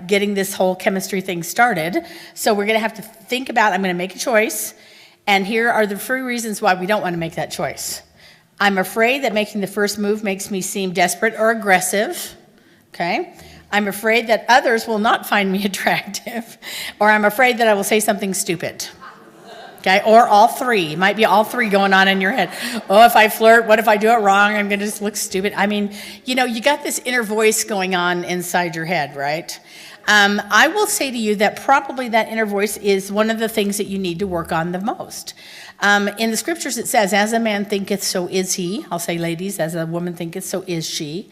getting this whole chemistry thing started. So we're going to have to think about, I'm going to make a choice. And here are the 3 reasons why we don't want to make that choice. I'm afraid that making the first move makes me seem desperate or aggressive. Okay. I'm afraid that others will not find me attractive. Or I'm afraid that I will say something stupid. Okay, or all 3. It might be all 3 going on in your head. Oh, if I flirt, what if I do it wrong? I'm going to just look stupid. I mean, you got this inner voice going on inside your head, right? I will say to you that probably that inner voice is one of the things that you need to work on the most. In the scriptures it says, as a man thinketh, so is he. I'll say, ladies, as a woman thinketh, so is she.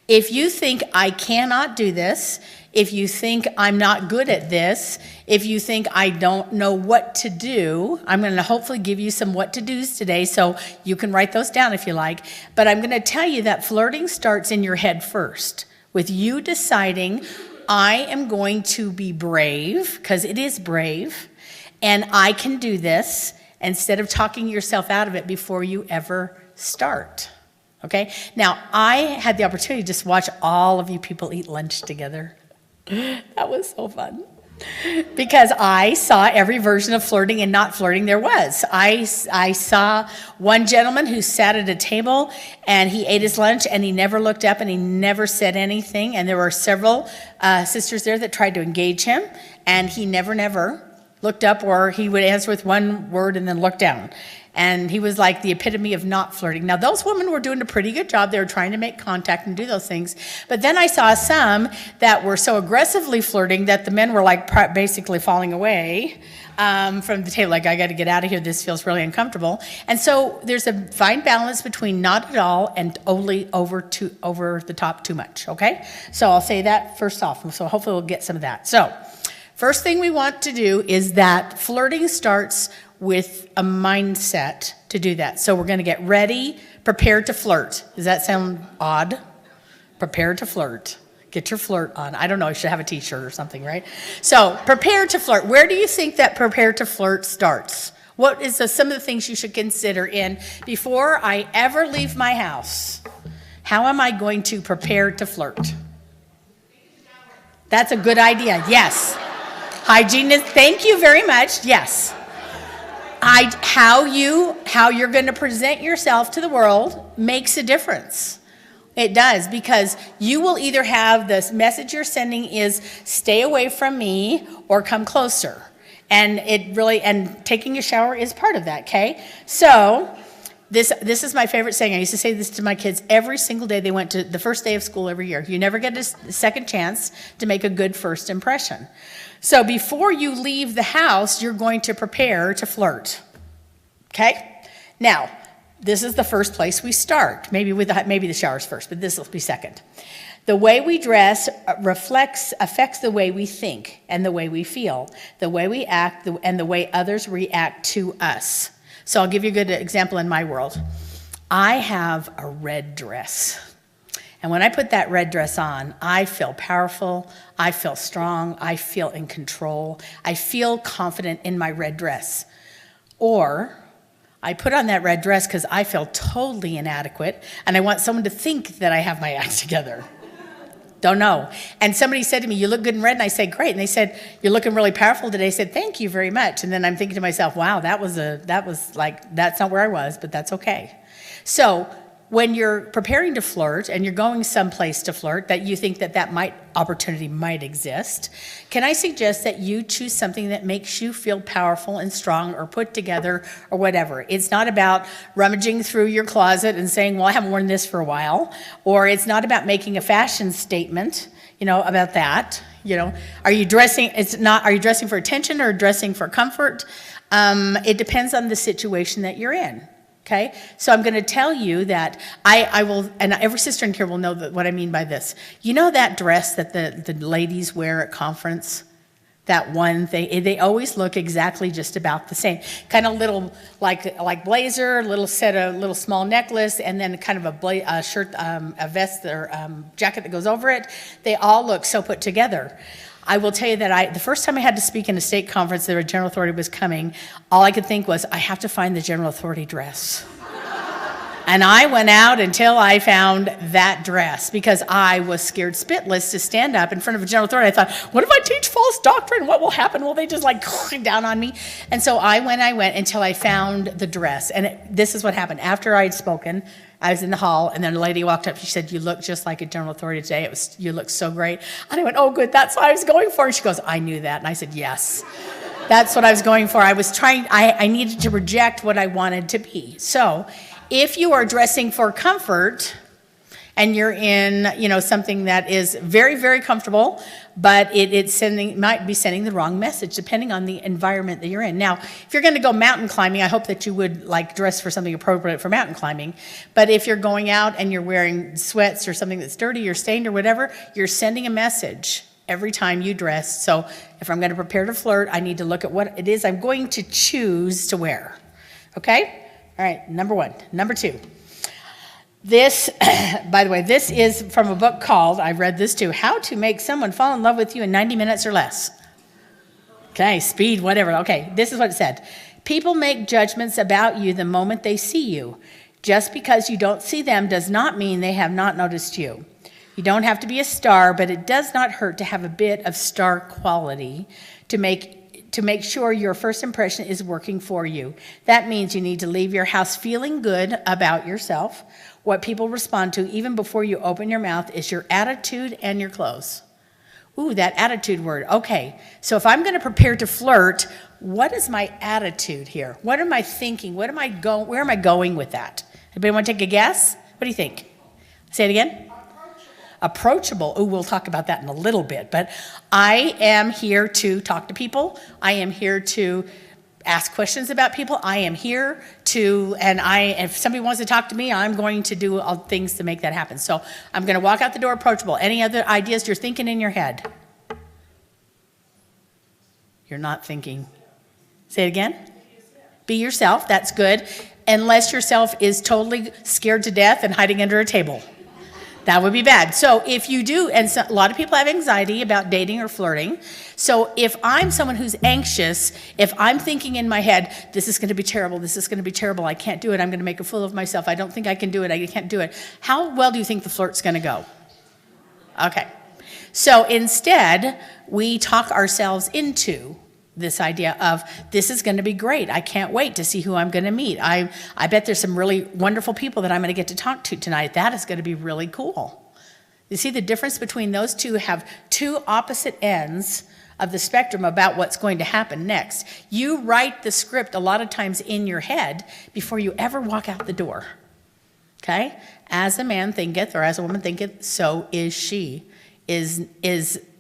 If you think I cannot do this, if you think I'm not good at this, if you think I don't know what to do, I'm going to hopefully give you some what to do's today, so you can write those down if you like. But I'm going to tell you that flirting starts in your head first, with you deciding, I am going to be brave, because it is brave, and I can do this, instead of talking yourself out of it before you ever start. Okay? Now, I had the opportunity to just watch all of you people eat lunch together. That was so fun. Because I saw every version of flirting and not flirting there was. I saw one gentleman who sat at a table and he ate his lunch and he never looked up and he never said anything. And there were several sisters there that tried to engage him and he never looked up, or he would answer with one word and then look down. And he was like the epitome of not flirting. Now, those women were doing a pretty good job. They were trying to make contact and do those things. But then I saw some that were so aggressively flirting that the men were like basically falling away from the table. Like, I got to get out of here. This feels really uncomfortable. And so there's a fine balance between not at all and only over the top too much, okay? So I'll say that first off. So hopefully we'll get some of that. So first thing we want to do is that flirting starts with a mindset to do that. So we're going to get ready, prepared to flirt. Does that sound odd? Prepared to flirt. Get your flirt on. I don't know, you should have a t-shirt or something, right? So prepare to flirt. Where do you think that prepare to flirt starts? What is some of the things you should consider in before I ever leave my house? How am I going to prepare to flirt? That's a good idea. Yes. Hygienist, thank you very much. Yes. How you're going to present yourself to the world makes a difference. It does, because you will either have this message you're sending is stay away from me or come closer. And taking a shower is part of that, okay? So this is my favorite saying. I used to say this to my kids every single day they went to the first day of school every year. You never get a second chance to make a good first impression. So before you leave the house, you're going to prepare to flirt, okay? Now, this is the first place we start. Maybe the shower's first, but this will be second. The way we dress affects the way we think and the way we feel, the way we act, and the way others react to us. So I'll give you a good example in my world. I have a red dress. And when I put that red dress on, I feel powerful, I feel strong, I feel in control, I feel confident in my red dress. Or I put on that red dress because I feel totally inadequate and I want someone to think that I have my act together. Don't know. And somebody said to me, you look good in red, and I said, great. And they said, you're looking really powerful today. I said, thank you very much. And then I'm thinking to myself, wow, that's not where I was, but that's okay. So when you're preparing to flirt and you're going someplace to flirt that you think that opportunity might exist, can I suggest that you choose something that makes you feel powerful and strong or put together or whatever. It's not about rummaging through your closet and saying, well, I haven't worn this for a while. Or it's not about making a fashion statement, about that. Are you dressing for attention or dressing for comfort? It depends on the situation that you're in. Okay, so I'm going to tell you that I will, and every sister in here will know what I mean by this. You know that dress that the ladies wear at conference? That one thing, they always look exactly just about the same. Kind of little, like blazer, little small necklace, and then kind of a shirt, a vest or jacket that goes over it. They all look so put together. I will tell you that the first time I had to speak in a state conference, the general authority was coming, all I could think was, I have to find the general authority dress. And I went out until I found that dress because I was scared spitless to stand up in front of a general authority. I thought, what if I teach false doctrine? What will happen? Will they just like down on me? And so I went until I found the dress. And this is what happened. After I'd spoken, I was in the hall, and then a lady walked up. She said, you look just like a general authority today. You look so great. And I went, oh, good. That's what I was going for. And she goes, I knew that. And I said, yes. That's what I was going for. I needed to reject what I wanted to be. So if you are dressing for comfort and you're in, something that is very, very comfortable, but it might be sending the wrong message depending on the environment that you're in. Now, if you're going to go mountain climbing, I hope that you would dress for something appropriate for mountain climbing. But if you're going out and you're wearing sweats or something that's dirty or stained or whatever, you're sending a message every time you dress. So if I'm going to prepare to flirt, I need to look at what it is I'm going to choose to wear. Okay? All right, number one. Number two. This, by the way, this is from a book called, I read this too, How to Make Someone Fall in Love with You in 90 Minutes or Less. Okay, speed, whatever. Okay, this is what it said. People make judgments about you the moment they see you. Just because you don't see them does not mean they have not noticed you. You don't have to be a star, but it does not hurt to have a bit of star quality to make sure your first impression is working for you. That means you need to leave your house feeling good about yourself. What people respond to even before you open your mouth is your attitude and your clothes. Ooh, that attitude word. Okay, so if I'm going to prepare to flirt, what is my attitude here? What am I thinking? Where am I going with that? Anybody want to take a guess? What do you think? Say it again. Approachable. Oh, we'll talk about that in a little bit. But I am here to talk to people. I am here to ask questions about people. I am here to, if somebody wants to talk to me, I'm going to do all things to make that happen. So I'm going to walk out the door approachable. Any other ideas you're thinking in your head? You're not thinking. Say it again. Be yourself. That's good. Unless yourself is totally scared to death and hiding under a table. That would be bad. So if you do, and a lot of people have anxiety about dating or flirting. So if I'm someone who's anxious, if I'm thinking in my head, this is going to be terrible, this is going to be terrible, I can't do it, I'm going to make a fool of myself, I don't think I can do it, I can't do it. How well do you think the flirt's going to go? Okay. So instead, we talk ourselves into this idea of, this is going to be great. I can't wait to see who I'm going to meet. I bet there's some really wonderful people that I'm going to get to talk to tonight. That is going to be really cool. You see the difference between those two have two opposite ends of the spectrum about what's going to happen next. You write the script a lot of times in your head before you ever walk out the door. Okay? As a man thinketh, or as a woman thinketh, so is she, is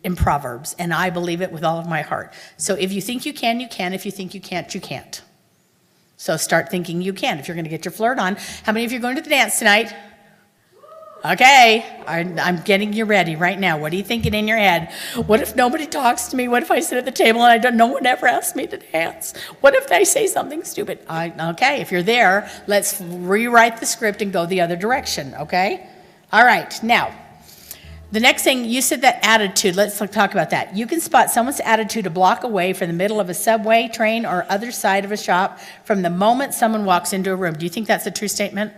in Proverbs, and I believe it with all of my heart. So if you think you can, you can. If you think you can't, you can't. So start thinking you can. If you're going to get your flirt on, how many of you are going to the dance tonight? Okay, I'm getting you ready right now. What are you thinking in your head? What if nobody talks to me? What if I sit at the table and no one ever asks me to dance? What if they say something stupid? Okay, if you're there, let's rewrite the script and go the other direction, okay? All right, now, the next thing, you said that attitude. Let's talk about that. You can spot someone's attitude a block away from the middle of a subway, train, or other side of a shop from the moment someone walks into a room. Do you think that's a true statement?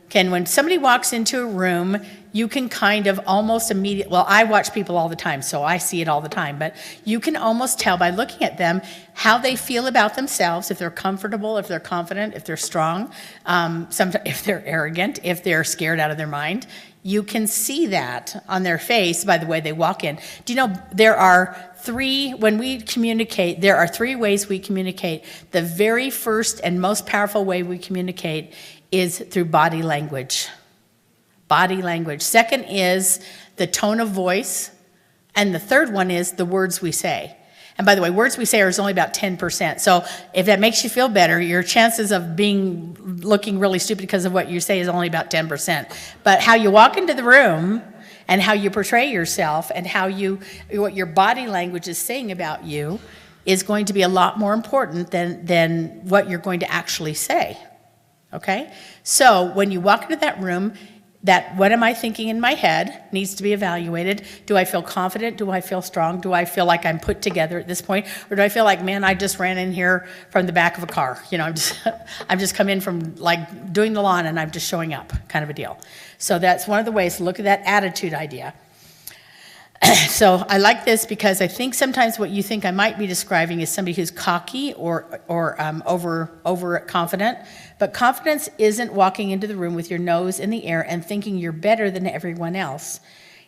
Okay, when somebody walks into a room, you can kind of almost immediately, well, I watch people all the time, so I see it all the time, but you can almost tell by looking at them how they feel about themselves, if they're comfortable, if they're confident, if they're strong, sometimes if they're arrogant, if they're scared out of their mind. You can see that on their face by the way they walk in. Do you know there are when we communicate, there are three ways we communicate. The very first and most powerful way we communicate is through body language. Body language. Second is the tone of voice. And the third one is the words we say. And by the way, words we say are only about 10%. So if that makes you feel better, your chances of looking really stupid because of what you say is only about 10%. But how you walk into the room and how you portray yourself and what your body language is saying about you is going to be a lot more important than what you're going to actually say. Okay? So when you walk into that room, that what am I thinking in my head needs to be evaluated. Do I feel confident? Do I feel strong? Do I feel like I'm put together at this point? Or do I feel like, man, I just ran in here from the back of a car? You know, I'm just come in from like doing the lawn and I'm just showing up, kind of a deal. So that's one of the ways to look at that attitude idea. So I like this because I think sometimes what you think I might be describing is somebody who's cocky or overconfident. But confidence isn't walking into the room with your nose in the air and thinking you're better than everyone else.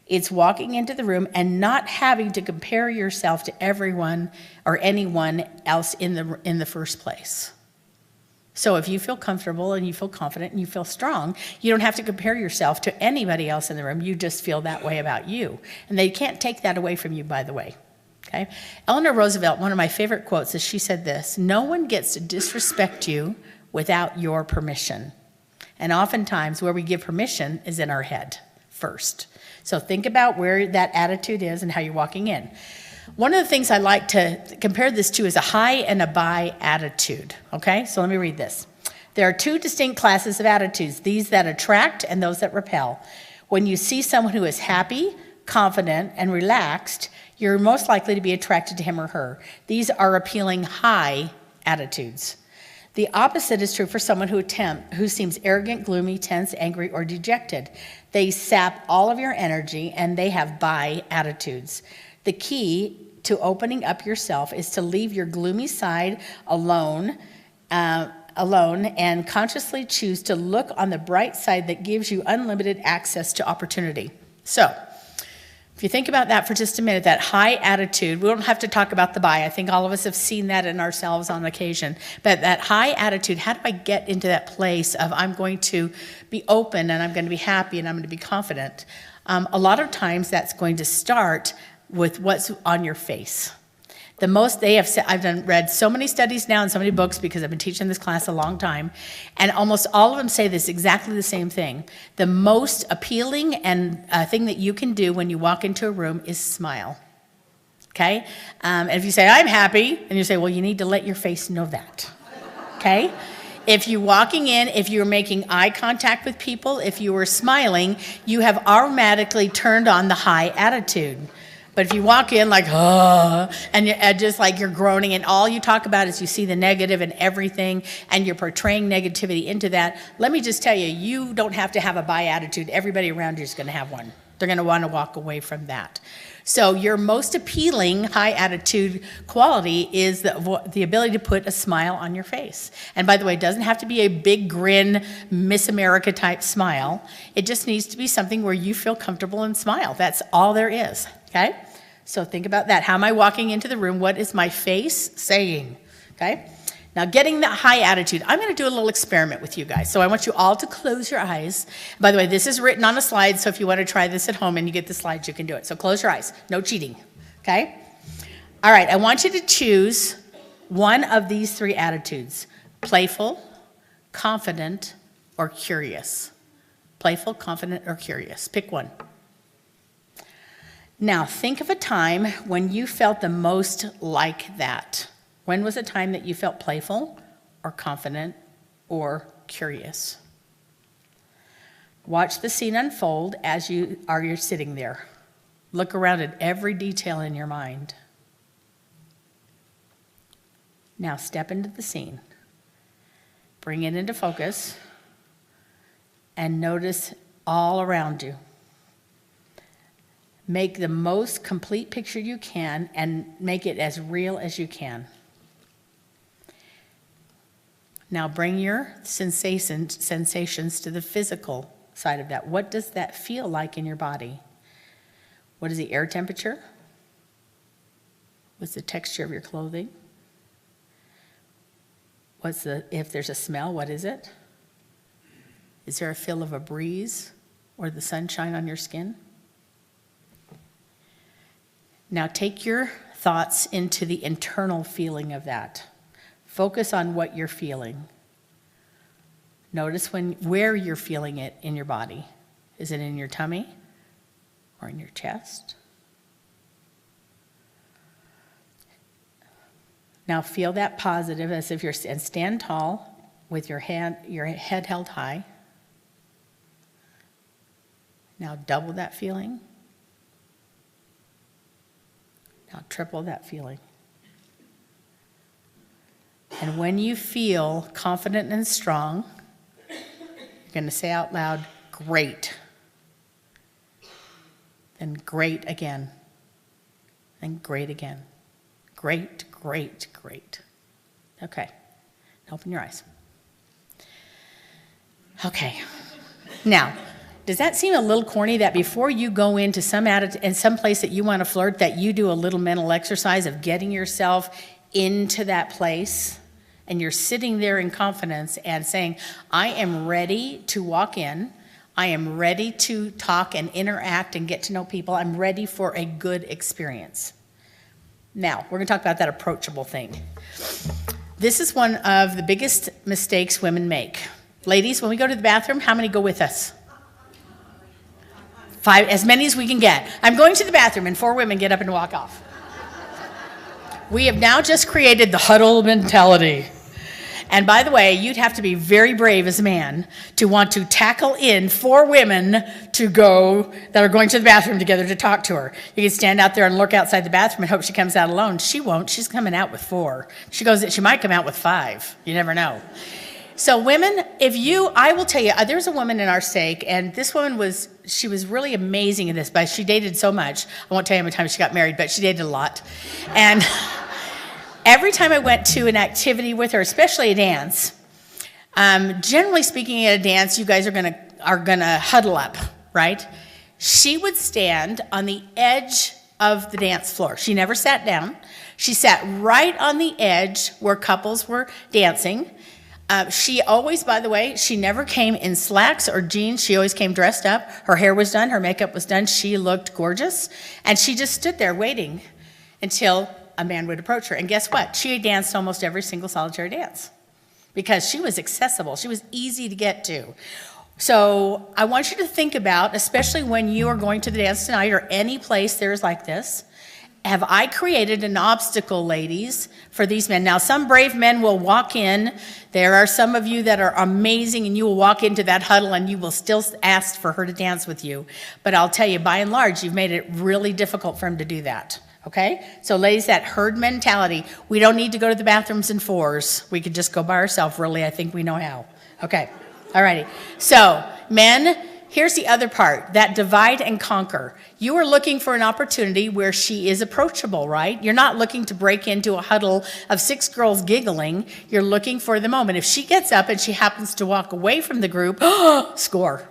It's walking into the room and not having to compare yourself to everyone or anyone else in the first place. So if you feel comfortable and you feel confident and you feel strong, you don't have to compare yourself to anybody else in the room. You just feel that way about you. And they can't take that away from you, by the way. Okay? Eleanor Roosevelt, one of my favorite quotes is she said this: "No one gets to disrespect you without your permission." And oftentimes where we give permission is in our head first. So think about where that attitude is and how you're walking in. One of the things I like to compare this to is a high and a buy attitude, okay? So let me read this. There are two distinct classes of attitudes, these that attract and those that repel. When you see someone who is happy, confident, and relaxed, you're most likely to be attracted to him or her. These are appealing high attitudes. The opposite is true for someone who seems arrogant, gloomy, tense, angry, or dejected. They sap all of your energy and they have buy attitudes. The key to opening up yourself is to leave your gloomy side alone and consciously choose to look on the bright side that gives you unlimited access to opportunity. So, if you think about that for just a minute, that high attitude, we don't have to talk about the buy. I think all of us have seen that in ourselves on occasion. But that high attitude, how do I get into that place of I'm going to be open and I'm going to be happy and I'm going to be confident? A lot of times that's going to start with what's on your face. I've read so many studies now and so many books because I've been teaching this class a long time, and almost all of them say this exactly the same thing. The most appealing and thing that you can do when you walk into a room is smile. Okay? And if you say, I'm happy, and you say, well, you need to let your face know that. Okay? If you're walking in, if you're making eye contact with people, if you are smiling, you have automatically turned on the high attitude. But if you walk in like, and you're just like you're groaning and all you talk about is you see the negative in everything and you're portraying negativity into that, let me just tell you, you don't have to have a buy attitude. Everybody around you is going to have one. They're going to want to walk away from that. So your most appealing high attitude quality is the ability to put a smile on your face. And by the way, it doesn't have to be a big grin, Miss America type smile. It just needs to be something where you feel comfortable and smile. That's all there is. Okay? So think about that. How am I walking into the room? What is my face saying? Okay? Now, getting the high attitude. I'm going to do a little experiment with you guys. So I want you all to close your eyes. By the way, this is written on a slide, so if you want to try this at home and you get the slides, you can do it. So close your eyes. No cheating. Okay? All right. I want you to choose one of these three attitudes: playful, confident, or curious. Playful, confident, or curious. Pick one. Now, think of a time when you felt the most like that. When was a time that you felt playful or confident or curious? Watch the scene unfold as you're sitting there. Look around at every detail in your mind. Now step into the scene. Bring it into focus and notice all around you. Make the most complete picture you can and make it as real as you can. Now bring your sensations to the physical side of that. What does that feel like in your body? What is the air temperature? What's the texture of your clothing? If there's a smell, what is it? Is there a feel of a breeze or the sunshine on your skin? Now take your thoughts into the internal feeling of that. Focus on what you're feeling. Notice where you're feeling it in your body. Is it in your tummy or in your chest? Now feel that positive as if and stand tall with your head held high. Now double that feeling. Now triple that feeling. And when you feel confident and strong, you're going to say out loud, great. Then great again. And great again. Great, great, great. Okay. Open your eyes. Okay. Now, does that seem a little corny that before you go into some place that you want to flirt, that you do a little mental exercise of getting yourself into that place, and you're sitting there in confidence and saying, I am ready to walk in. I am ready to talk and interact and get to know people. I'm ready for a good experience. Now, we're going to talk about that approachable thing. This is one of the biggest mistakes women make. Ladies, when we go to the bathroom, how many go with us? 5, as many as we can get. I'm going to the bathroom, and 4 women get up and walk off. We have now just created the huddle mentality. And by the way, you'd have to be very brave as a man to want to tackle in 4 women to go that are going to the bathroom together to talk to her. You can stand out there and lurk outside the bathroom and hope she comes out alone. She won't. She's coming out with 4. She might come out with 5. You never know. So women, I will tell you, there's a woman in our stake, and this woman she was really amazing in this, but she dated so much. I won't tell you how many times she got married, but she dated a lot. And every time I went to an activity with her, especially a dance, generally speaking at a dance, you guys are gonna huddle up, right? She would stand on the edge of the dance floor. She never sat down. She sat right on the edge where couples were dancing. She always, by the way, she never came in slacks or jeans. She always came dressed up. Her hair was done. Her makeup was done. She looked gorgeous. And she just stood there waiting until a man would approach her. And guess what? She danced almost every single solitary dance because she was accessible. She was easy to get to. So I want you to think about, especially when you are going to the dance tonight or any place there's like this, have I created an obstacle, ladies, for these men? Now, some brave men will walk in. There are some of you that are amazing, and you will walk into that huddle, and you will still ask for her to dance with you. But I'll tell you, by and large, you've made it really difficult for him to do that, okay? So, ladies, that herd mentality, we don't need to go to the bathrooms in 4s. We could just go by ourselves, really. I think we know how. Okay, all righty. So, men, here's the other part, that divide and conquer. You are looking for an opportunity where she is approachable, right? You're not looking to break into a huddle of 6 girls giggling. You're looking for the moment. If she gets up and she happens to walk away from the group, score.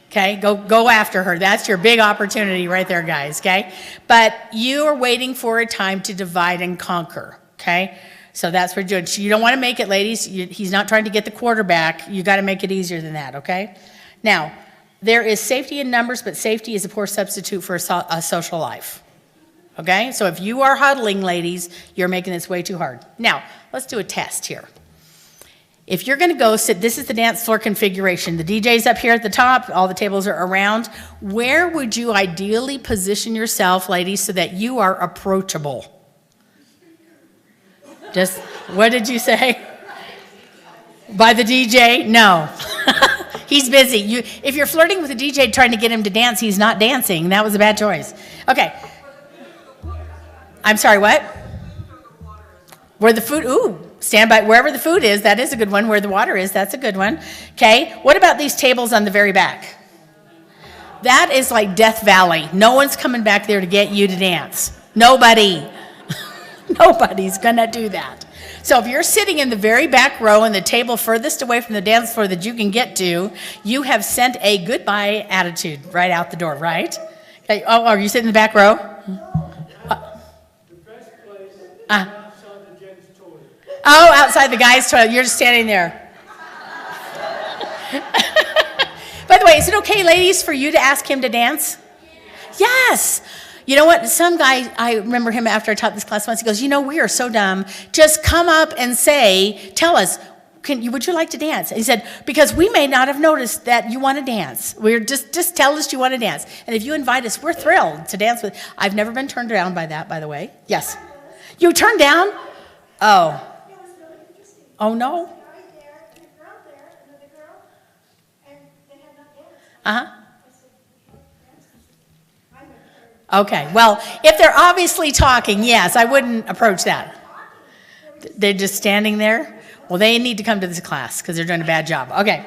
Okay, go after her. That's your big opportunity right there, guys, okay? But you are waiting for a time to divide and conquer, okay? So that's what you're doing. You don't want to make it, ladies. He's not trying to get the quarterback. You got to make it easier than that, okay? Now, there is safety in numbers, but safety is a poor substitute for a social life. Okay? So if you are huddling, ladies, you're making this way too hard. Now, let's do a test here. If you're going to go sit, this is the dance floor configuration. The DJ's up here at the top. All the tables are around. Where would you ideally position yourself, ladies, so that you are approachable? Just, what did you say? By the DJ? No. He's busy. If you're flirting with a DJ trying to get him to dance, he's not dancing. That was a bad choice. Okay. I'm sorry, what? Where the food, stand by, wherever the food is, that is a good one. Where the water is, that's a good one. Okay, what about these tables on the very back? That is like Death Valley. No one's coming back there to get you to dance. Nobody. Nobody's gonna do that. So if you're sitting in the very back row and the table furthest away from the dance floor that you can get to, you have sent a goodbye attitude right out the door, right? Okay. Oh, are you sitting in the back row? The best place is outside the gents' toilet. Oh, outside the guys' toilet. You're just standing there. By the way, is it okay, ladies, for you to ask him to dance? Yes. You know what? Some guy, I remember him after I taught this class once, he goes, we are so dumb. Just come up and tell us, would you like to dance? And he said, because we may not have noticed that you want to dance. We're just tell us you want to dance. And if you invite us, we're thrilled to dance with. I've never been turned down by that, by the way. Yes. You turned down? Oh. Oh, no? Uh-huh. Okay, well, if they're obviously talking, yes, I wouldn't approach that. They're just standing there? Well, they need to come to this class because they're doing a bad job. Okay.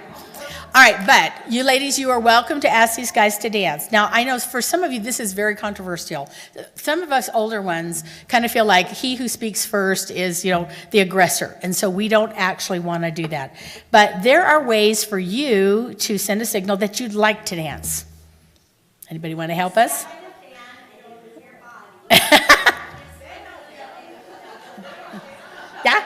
All right, but you ladies, you are welcome to ask these guys to dance. Now, I know for some of you, this is very controversial. Some of us older ones kind of feel like he who speaks first is, the aggressor. And so we don't actually want to do that. But there are ways for you to send a signal that you'd like to dance. Anybody want to help us? Yeah?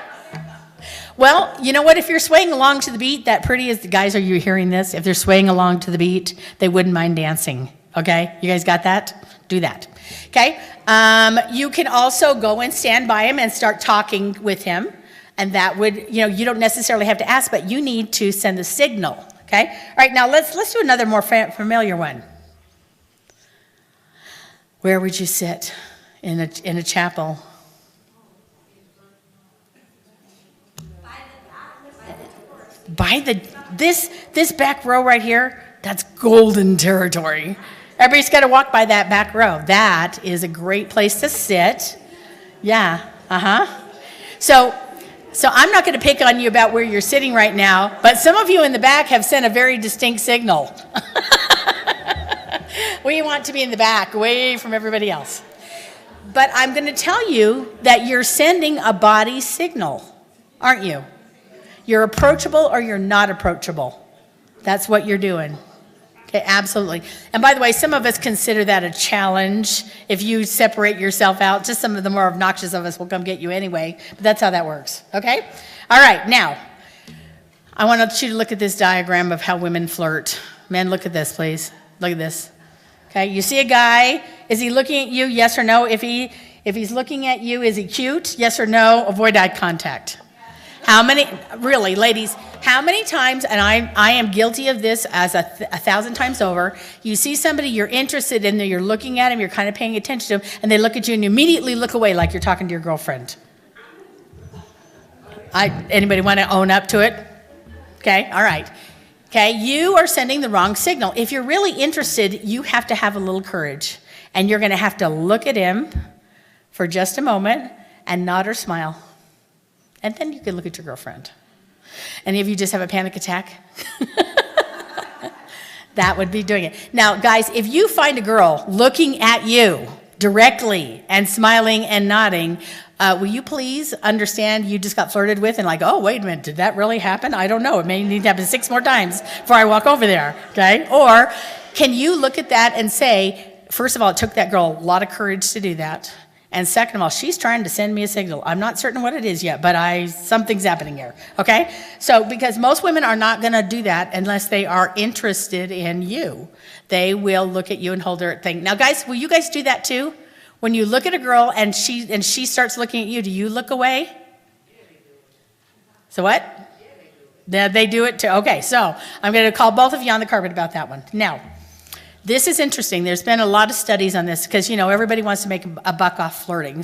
Well, you know what? If you're swaying along to the beat, that pretty is, guys, are you hearing this? If they're swaying along to the beat, they wouldn't mind dancing. Okay? You guys got that? Do that. Okay? You can also go and stand by him and start talking with him. And that would, you don't necessarily have to ask, but you need to send the signal. Okay? All right, now let's do another more familiar one. Where would you sit in a chapel? This back row right here, that's golden territory. Everybody's got to walk by that back row. That is a great place to sit. Yeah, So I'm not going to pick on you about where you're sitting right now, but some of you in the back have sent a very distinct signal. We want to be in the back, away from everybody else. But I'm going to tell you that you're sending a body signal, aren't you? You're approachable or you're not approachable. That's what you're doing. Okay, absolutely. And by the way, some of us consider that a challenge. If you separate yourself out, just some of the more obnoxious of us will come get you anyway. But that's how that works, okay? All right, now, I want you to look at this diagram of how women flirt. Men, look at this, please. Look at this. Okay, you see a guy. Is he looking at you, yes or no? If he's looking at you, is he cute? Yes or no? Avoid eye contact. How many, really, ladies, how many times, and I am guilty of this as a 1,000 times over, you see somebody you're interested in, you're looking at him, you're kind of paying attention to him, and they look at you and you immediately look away like you're talking to your girlfriend. Anybody want to own up to it? Okay, all right. Okay, you are sending the wrong signal. If you're really interested, you have to have a little courage, and you're going to have to look at him for just a moment and nod or smile. And then you can look at your girlfriend. Any of you just have a panic attack? That would be doing it. Now, guys, if you find a girl looking at you directly and smiling and nodding, will you please understand you just got flirted with and like, oh, wait a minute, did that really happen? I don't know. It may need to happen 6 more times before I walk over there, okay? Or can you look at that and say, first of all, it took that girl a lot of courage to do that. And second of all, she's trying to send me a signal. I'm not certain what it is yet, but something's happening here, okay? So, because most women are not going to do that unless they are interested in you. They will look at you and hold their thing. Now, guys, will you guys do that too? When you look at a girl and she starts looking at you, do you look away? So what? Yeah, they do it too. Okay, so I'm going to call both of you on the carpet about that one. Now, this is interesting. There's been a lot of studies on this because, everybody wants to make a buck off flirting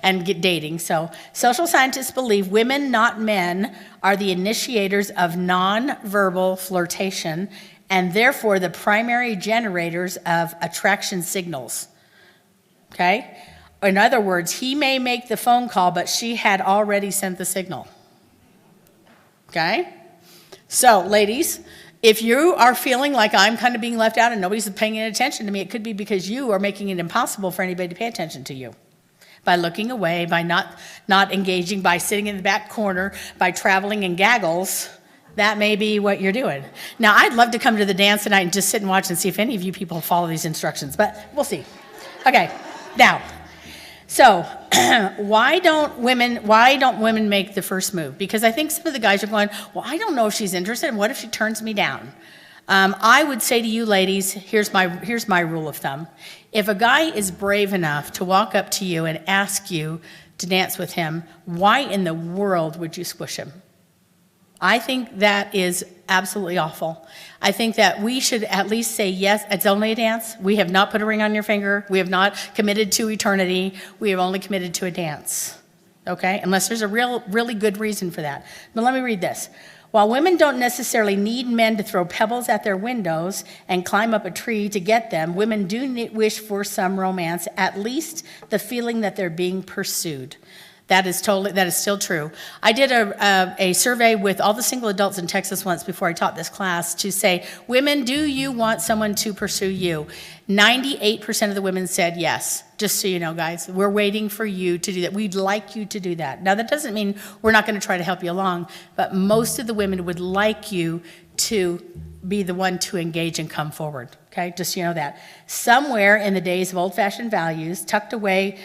and get dating. So social scientists believe women, not men, are the initiators of non-verbal flirtation and therefore the primary generators of attraction signals. Okay? In other words, he may make the phone call, but she had already sent the signal. Okay? So, ladies, if you are feeling like I'm kind of being left out and nobody's paying any attention to me, it could be because you are making it impossible for anybody to pay attention to you. By looking away, by not engaging, by sitting in the back corner, by traveling in gaggles, that may be what you're doing. Now, I'd love to come to the dance tonight and just sit and watch and see if any of you people follow these instructions, but we'll see. Okay, now, so why don't women make the first move? Because I think some of the guys are going, well, I don't know if she's interested, and what if she turns me down? I would say to you ladies, here's my rule of thumb. If a guy is brave enough to walk up to you and ask you to dance with him, why in the world would you squish him? I think that is absolutely awful. I think that we should at least say, yes, it's only a dance. We have not put a ring on your finger. We have not committed to eternity. We have only committed to a dance, okay? Unless there's a really good reason for that. But let me read this. While women don't necessarily need men to throw pebbles at their windows and climb up a tree to get them, women do wish for some romance, at least the feeling that they're being pursued. That is still true. I did a survey with all the single adults in Texas once before I taught this class to say, women, do you want someone to pursue you? 98% of the women said yes. Just so you know, guys, we're waiting for you to do that. We'd like you to do that. Now, that doesn't mean we're not going to try to help you along, but most of the women would like you to be the one to engage and come forward, okay? Just so you know that. Somewhere in the days of old-fashioned values, tucked away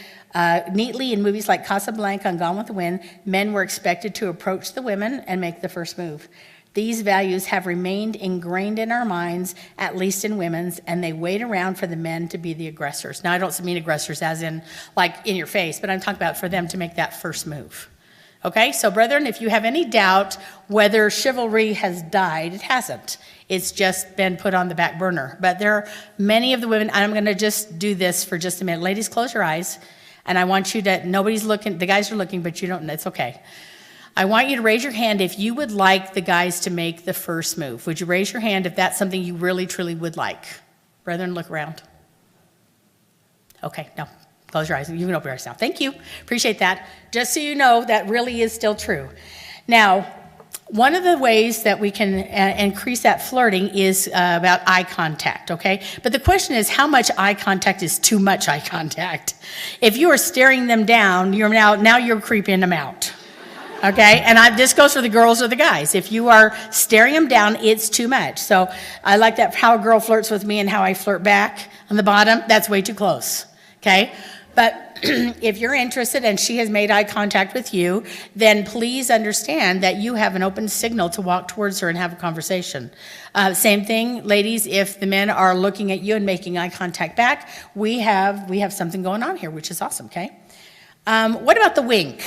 neatly in movies like Casablanca and Gone with the Wind, men were expected to approach the women and make the first move. These values have remained ingrained in our minds, at least in women's, and they wait around for the men to be the aggressors. Now, I don't mean aggressors as in, like, in your face, but I'm talking about for them to make that first move. Okay, so brethren, if you have any doubt whether chivalry has died, it hasn't. It's just been put on the back burner. But there are many of the women, and I'm going to just do this for just a minute. Ladies, close your eyes. And I want you to, nobody's looking, the guys are looking, but you don't, it's okay. I want you to raise your hand if you would like the guys to make the first move. Would you raise your hand if that's something you really, truly would like? Brethren, look around. Okay, no, close your eyes. You can open your eyes now. Thank you. Appreciate that. Just so you know, that really is still true. Now, one of the ways that we can increase that flirting is about eye contact, okay? But the question is, how much eye contact is too much eye contact? If you are staring them down, now you're creeping them out, okay? And this goes for the girls or the guys. If you are staring them down, it's too much. So I like that how a girl flirts with me and how I flirt back on the bottom. That's way too close, okay? But if you're interested and she has made eye contact with you, then please understand that you have an open signal to walk towards her and have a conversation. Same thing, ladies, if the men are looking at you and making eye contact back, we have something going on here, which is awesome, okay? What about the wink?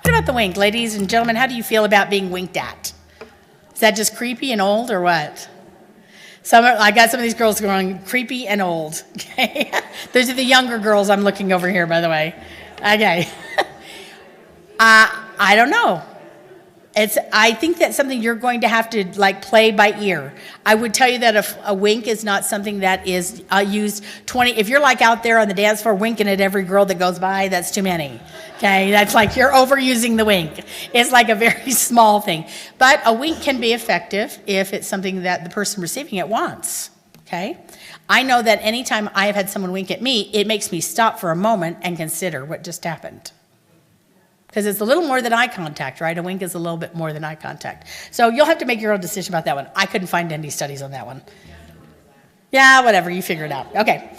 What about the wink, ladies and gentlemen? How do you feel about being winked at? Is that just creepy and old or what? I got some of these girls going creepy and old. Okay, those are the younger girls I'm looking over here, by the way. Okay, I don't know. I think that's something you're going to have to like play by ear. I would tell you that a wink is not something that is used 20. If you're like out there on the dance floor winking at every girl that goes by, that's too many. Okay, that's like you're overusing the wink. It's like a very small thing. But a wink can be effective if it's something that the person receiving it wants. Okay, I know that anytime I have had someone wink at me, it makes me stop for a moment and consider what just happened. Because it's a little more than eye contact, right? A wink is a little bit more than eye contact. So you'll have to make your own decision about that one. I couldn't find any studies on that one. Yeah, whatever, you figure it out. Okay.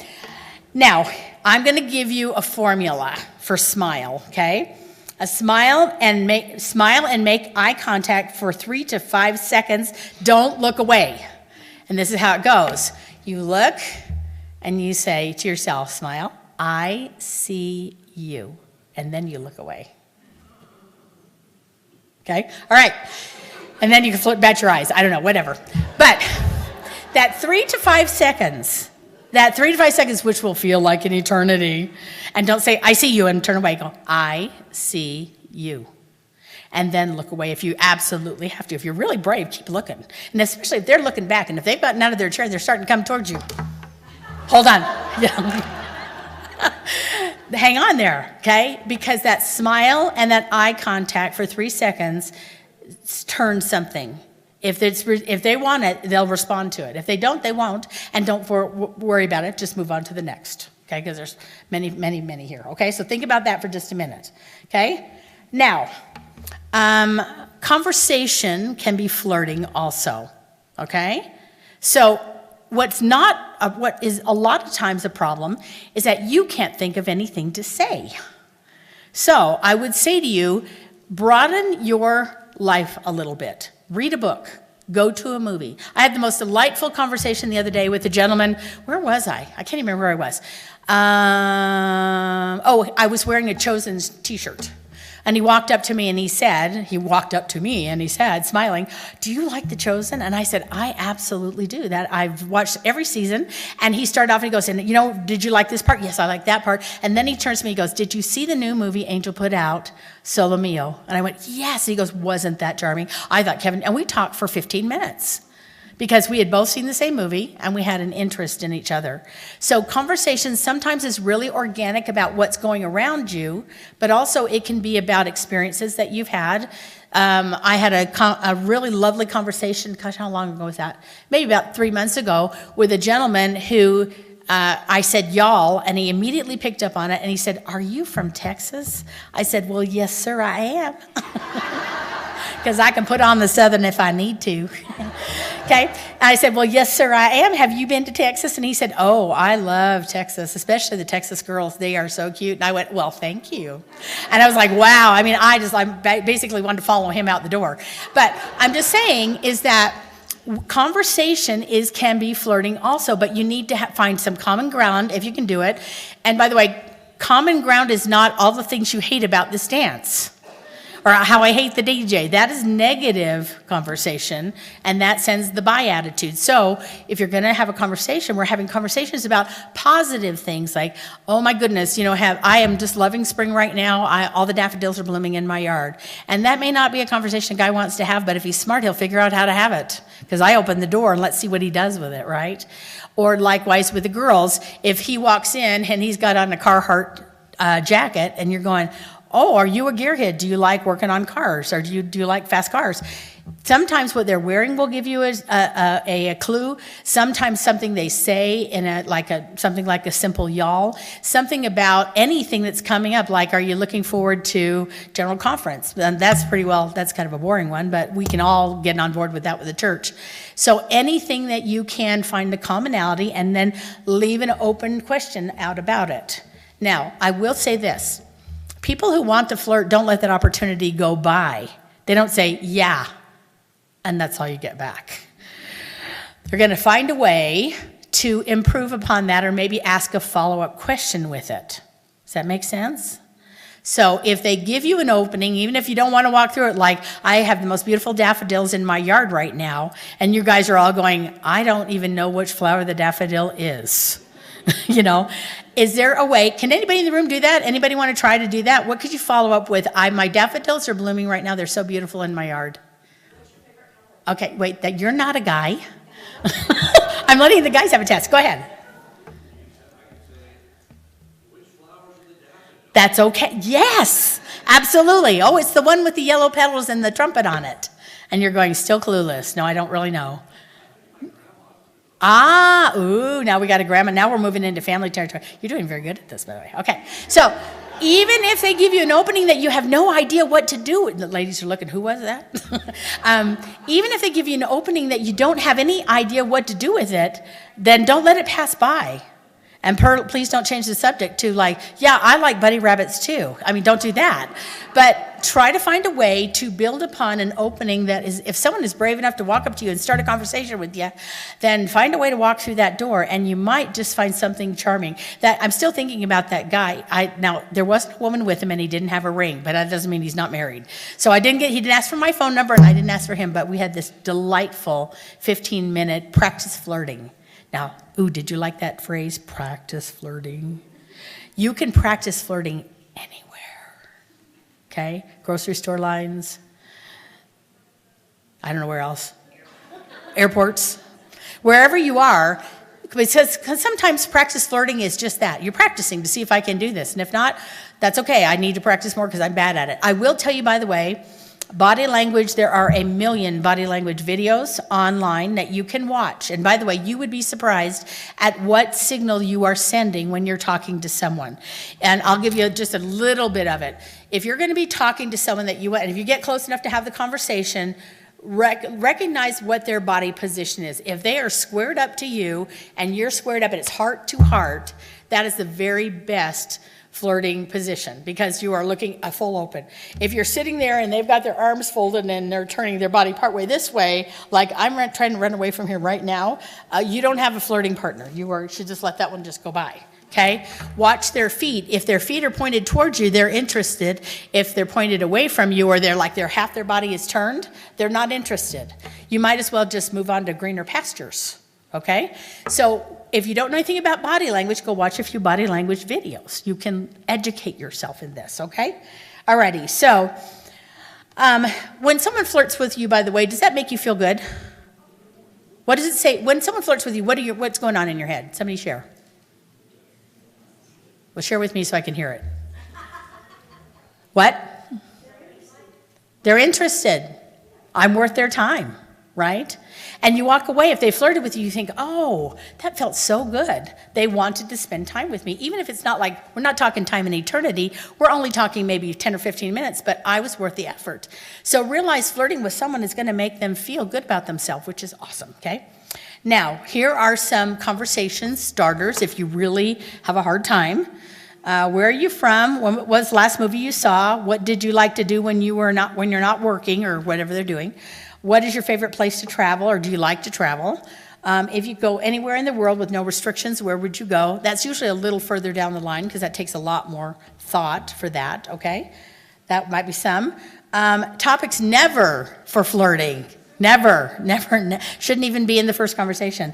Now, I'm going to give you a formula for smile, okay? Smile and make eye contact for 3 to 5 seconds. Don't look away. And this is how it goes. You look and you say to yourself, smile, I see you. And then you look away. Okay, all right. And then you can flip back your eyes. I don't know, whatever. But that 3 to 5 seconds, which will feel like an eternity, and don't say, I see you, and turn away. Go, I see you. And then look away if you absolutely have to. If you're really brave, keep looking. And especially if they're looking back, and if they've gotten out of their chair and they're starting to come towards you, hold on. Hang on there, okay? Because that smile and that eye contact for 3 seconds turns something. If they want it, they'll respond to it. If they don't, they won't. And don't worry about it. Just move on to the next, okay? Because there's many, many, many here, okay? So think about that for just a minute, okay? Now, conversation can be flirting also, okay? So what is a lot of times a problem is that you can't think of anything to say. So I would say to you, broaden your life a little bit. Read a book. Go to a movie. I had the most delightful conversation the other day with a gentleman. Where was I? I can't even remember where I was. I was wearing a Chosen's t-shirt. And he walked up to me and he said, smiling, "Do you like The Chosen?" And I said, "I absolutely do. That I've watched every season." And he started off and he goes, "And did you like this part?" "Yes, I like that part." And then he turns to me, he goes, "Did you see the new movie Angel put out, Solo Mio?" And I went, "Yes." He goes, "Wasn't that charming?" I thought, Kevin, and we talked for 15 minutes. Because we had both seen the same movie and we had an interest in each other. So conversation sometimes is really organic about what's going around you, but also it can be about experiences that you've had. I had a really lovely conversation, gosh, how long ago was that? Maybe about 3 months ago, with a gentleman who I said, "Y'all," and he immediately picked up on it and he said, "Are you from Texas?" I said, "Well, yes, sir, I am." Because I can put on the Southern if I need to. Okay. And I said, "Well, yes, sir, I am. Have you been to Texas?" And he said, "Oh, I love Texas, especially the Texas girls. They are so cute." And I went, "Well, thank you." And I was like, wow. I mean, I basically wanted to follow him out the door. But I'm just saying is that conversation can be flirting also, but you need to find some common ground if you can do it. And by the way, common ground is not all the things you hate about this dance. Or how I hate the DJ. That is negative conversation, and that sends the bye attitude. So if you're going to have a conversation, we're having conversations about positive things like, "Oh my goodness, I am just loving spring right now. All the daffodils are blooming in my yard." And that may not be a conversation a guy wants to have, but if he's smart, he'll figure out how to have it. Because I open the door and let's see what he does with it, right? Or likewise with the girls, if he walks in and he's got on a Carhartt jacket and you're going, "Oh, are you a gearhead? Do you like working on cars? Or do you like fast cars?" Sometimes what they're wearing will give you a clue. Sometimes something they say in something like a simple y'all. Something about anything that's coming up, like, "Are you looking forward to General Conference?" And that's kind of a boring one, but we can all get on board with that with the church. So anything that you can find the commonality and then leave an open question out about it. Now, I will say this. People who want to flirt don't let that opportunity go by. They don't say, "Yeah," and that's all you get back. They're going to find a way to improve upon that or maybe ask a follow-up question with it. Does that make sense? So if they give you an opening, even if you don't want to walk through it, like, "I have the most beautiful daffodils in my yard right now," and you guys are all going, "I don't even know which flower the daffodil is." Is there a way? Can anybody in the room do that? Anybody want to try to do that? What could you follow up with? "My daffodils are blooming right now. They're so beautiful in my yard." Okay, wait, you're not a guy. I'm letting the guys have a test. Go ahead. That's okay. Yes, absolutely. "Oh, it's the one with the yellow petals and the trumpet on it." And you're going, "Still clueless." "No, I don't really know." Now we got a grandma. Now we're moving into family territory. You're doing very good at this, by the way. Okay, so even if they give you an opening that you have no idea what to do with, the ladies are looking, who was that? Even if they give you an opening that you don't have any idea what to do with it, then don't let it pass by. And please don't change the subject to "Yeah, I like bunny rabbits too." I mean, don't do that. But try to find a way to build upon an opening that is, if someone is brave enough to walk up to you and start a conversation with you, then find a way to walk through that door and you might just find something charming. That I'm still thinking about that guy. Now, there wasn't a woman with him and he didn't have a ring, but that doesn't mean he's not married. So he didn't ask for my phone number and I didn't ask for him, but we had this delightful 15-minute practice flirting. Now, did you like that phrase, practice flirting? You can practice flirting anywhere, okay? Grocery store lines. I don't know where else. Airports. Wherever you are, because sometimes practice flirting is just that. You're practicing to see if I can do this, and if not, that's okay. I need to practice more because I'm bad at it. I will tell you, by the way, body language, there are 1 million body language videos online that you can watch. And by the way, you would be surprised at what signal you are sending when you're talking to someone. And I'll give you just a little bit of it. If you're going to be talking to someone and if you get close enough to have the conversation, recognize what their body position is. If they are squared up to you and you're squared up and it's heart to heart, that is the very best flirting position because you are looking a full open. If you're sitting there and they've got their arms folded and they're turning their body partway this way, like I'm trying to run away from here right now, you don't have a flirting partner. You should just let that one just go by Okay? Watch their feet. If their feet are pointed towards you, they're interested. If they're pointed away from you or they're half their body is turned, they're not interested. You might as well just move on to greener pastures. Okay? So if you don't know anything about body language, go watch a few body language videos. You can educate yourself in this, okay? Alrighty, so when someone flirts with you, by the way, does that make you feel good? What does it say? When someone flirts with you, what's going on in your head? Somebody share. Well, share with me so I can hear it. What? They're interested. I'm worth their time, right? And you walk away. If they flirted with you, you think, oh, that felt so good. They wanted to spend time with me. Even if it's not like, we're not talking time in eternity. We're only talking maybe 10 or 15 minutes, but I was worth the effort. So realize flirting with someone is going to make them feel good about themselves, which is awesome, okay? Now, here are some conversation starters if you really have a hard time. Where are you from? What was the last movie you saw? What did you like to do when you're not working or whatever they're doing? What is your favorite place to travel, or do you like to travel? If you go anywhere in the world with no restrictions, where would you go? That's usually a little further down the line because that takes a lot more thought for that, okay? That might be some. Topics never for flirting. Never, shouldn't even be in the first conversation.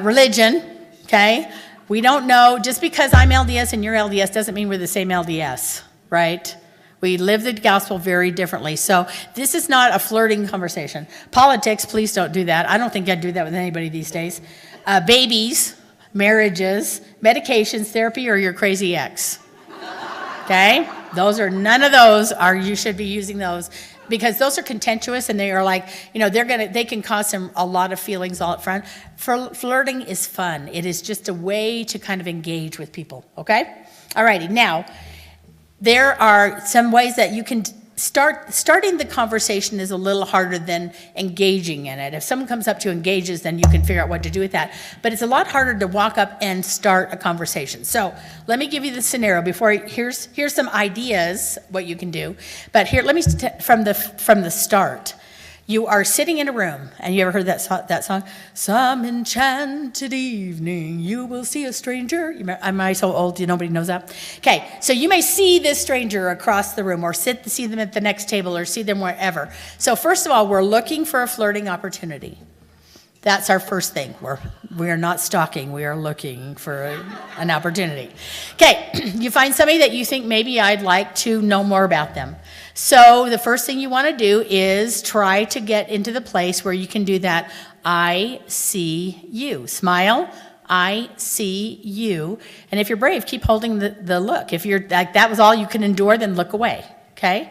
Religion, okay? We don't know, just because I'm LDS and you're LDS doesn't mean we're the same LDS, right? We live the gospel very differently. So this is not a flirting conversation. Politics, please don't do that. I don't think I'd do that with anybody these days. Babies, marriages, medications, therapy, or your crazy ex. Okay? None of those you should be using those because those are contentious and they are like, they can cause a lot of feelings all up front. Flirting is fun. It is just a way to kind of engage with people, okay? All righty, now, there are some ways that you can starting the conversation is a little harder than engaging in it. If someone comes up to engages, then you can figure out what to do with that. But it's a lot harder to walk up and start a conversation. So let me give you the scenario here's some ideas what you can do. But here, let me from the start. You are sitting in a room, and you ever heard that song? Some enchanted evening, you will see a stranger. Am I so old nobody knows that? Okay, so you may see this stranger across the room, or see them at the next table, or see them wherever. So first of all, we're looking for a flirting opportunity. That's our first thing. We are not stalking. We are looking for an opportunity. Okay, you find somebody that you think maybe I'd like to know more about them. So the first thing you want to do is try to get into the place where you can do that. I see you. Smile. I see you. And if you're brave, keep holding the look. If you're like that was all you can endure, then look away. Okay?